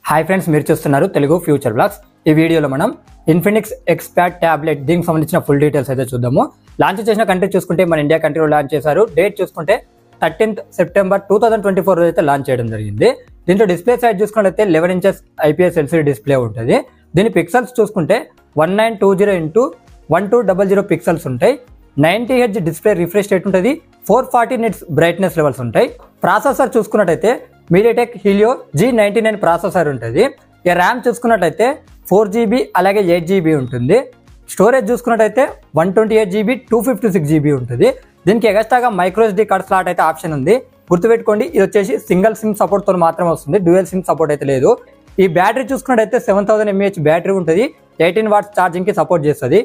Hi friends, మీరు చూస్తున్నారు Telugu future blogs. ఈ వీడియోలో మనం ఇన్ఫినిక్స్ ఎక్స్‌ప్యాడ్ ట్యాబ్లెట్ దీనికి సంబంధించిన ఫుల్ డీటెయిల్స్ అయితే చూద్దాము. లాంచ్ చేసిన కంట్రీ చూసుకుంటే మన ఇండియా కంట్రీలో లాంచ్ చేశారు. డేట్ చూసుకుంటే 13th September 2024 రోజు అయితే లాంచ్ చేయడం జరిగింది. దీంట్లో డిస్ప్లే సైజ్ చూసుకున్నట్లయితే 11 inches IPS LCD డిస్ప్లే ఉంటుంది. దీని పిక్సెల్స్ చూసుకుంటే 1920x1200 పిక్సెల్స్ ఉంటాయి. 90 Hz డిస్ప్లే రిఫ్రెష్ రేట్ ఉంటుంది. 440 nits బ్రైట్నెస్ లెవెల్స్ ఉంటాయి. ప్రాసెసర్ చూసుకున్నట్లయితే MediaTek Helio G99 ప్రాసెసర్ ఉంటుంది. ఇక ర్యామ్ చూసుకున్నట్లయితే 4GB అలాగే 8GB ఉంటుంది. స్టోరేజ్ చూసుకున్నట్లయితే 128GB 256GB ఉంటుంది. దీనికి ఎక్స్ట్రాగా మైక్రోSD కార్డ్ స్లాట్ అయితే ఆప్షన్ ఉంది. గుర్తుపెట్టుకోండి, ఇది వచ్చేసి సింగిల్ సిమ్ సపోర్ట్తో మాత్రమే వస్తుంది, డ్యూయల్ సిమ్ సపోర్ట్ అయితే లేదు. ఈ బ్యాటరీ చూసుకున్నట్లయితే 7000 mAh బ్యాటరీ ఉంటుంది. 18 watts ఛార్జింగ్కి సపోర్ట్ చేస్తుంది.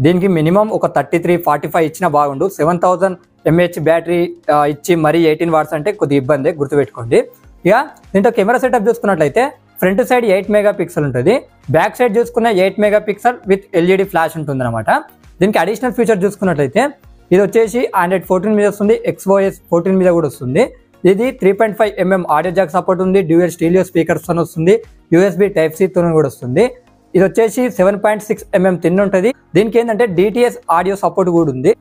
దీనికి మినిమం ఒక 33-45 ఇచ్చినా బాగుండు. 7000 mAh బ్యాటరీ ఇచ్చి మరీ 18 watts అంటే కొద్దిగా ఇబ్బంది, గుర్తుపెట్టుకోండి. ఇక దీంట్లో కెమెరా సెటప్ చూసుకున్నట్లయితే ఫ్రంట్ సైడ్ 8 MP ఉంటుంది. బ్యాక్ సైడ్ చూసుకున్న 8 MP విత్ LED ఫ్లాష్ ఉంటుంది అనమాట. దీనికి అడిషనల్ ఫీచర్ చూసుకున్నట్లయితే ఇది వచ్చేసి Android 14 మీద వస్తుంది, XOS 14 మీద కూడా వస్తుంది. ఇది 3.5mm ఆడియో జాక్ సపోర్ట్ ఉంది, డ్యూయల్ స్టీరియో స్పీకర్స్ తో వస్తుంది, USB Type-C తో కూడా వస్తుంది. ఇది వచ్చేసి 7.6mm థిన్ ఉంటుంది. దీనికి ఏంటంటే DTS ఆడియో సపోర్ట్ కూడా ఉంది.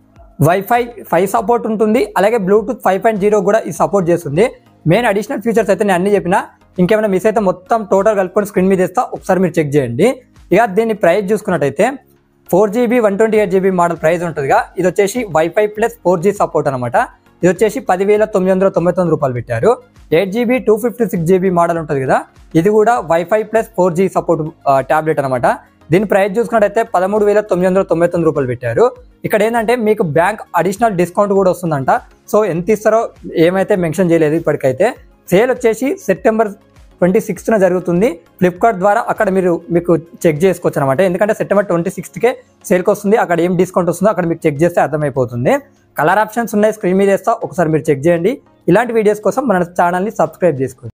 Wi-Fi 5 సపోర్ట్ ఉంటుంది, అలాగే బ్లూటూత్ 5.0 కూడా ఇది సపోర్ట్ చేస్తుంది. మెయిన్ అడిషనల్ ఫీచర్స్ అయితే నేను అన్ని చెప్పిన, ఇంకేమైనా మిస్ అయితే మొత్తం టోటల్ కలుపుకొని స్క్రీన్ మీద ఇస్తా, ఒకసారి మీరు చెక్ చేయండి. ఇక దీని ప్రైస్ చూసుకున్నట్టయితే 4GB 128GB మోడల్ ప్రైస్ ఉంటుందిగా. ఇది వచ్చేసి Wi-Fi ప్లస్ 4G సపోర్ట్ అనమాట. ఇది వచ్చేసి 10,999 రూపాయలు పెట్టారు. 8GB 256GB మోడల్ ఉంటుంది కదా, ఇది కూడా Wi-Fi plus 4G support tablet అనమాట. దీని ప్రైస్ చూసుకున్నట్టయితే 13,999 రూపాయలు పెట్టారు. ఇక్కడ ఏంటంటే మీకు బ్యాంక్ అడిషనల్ డిస్కౌంట్ కూడా వస్తుందంట. సో ఎంత ఇస్తారో ఏమైతే మెన్షన్ చేయలేదు ఇప్పటికైతే. సేల్ వచ్చేసి September 26న జరుగుతుంది. ఫ్లిప్కార్ట్ ద్వారా అక్కడ మీకు చెక్ చేసుకోవచ్చు అనమాట. ఎందుకంటే September 26కే సేల్కి వస్తుంది. అక్కడ ఏం డిస్కౌంట్ వస్తుందో అక్కడ మీకు చెక్ చేస్తే అర్థమైపోతుంది. కలర్ ఆప్షన్స్ ఉన్నాయి, స్క్రీన్ మీద వేస్తా, ఒకసారి మీరు చెక్ చేయండి. ఇలాంటి వీడియోస్ కోసం మన ఛానల్ని సబ్స్క్రైబ్ చేసుకోండి.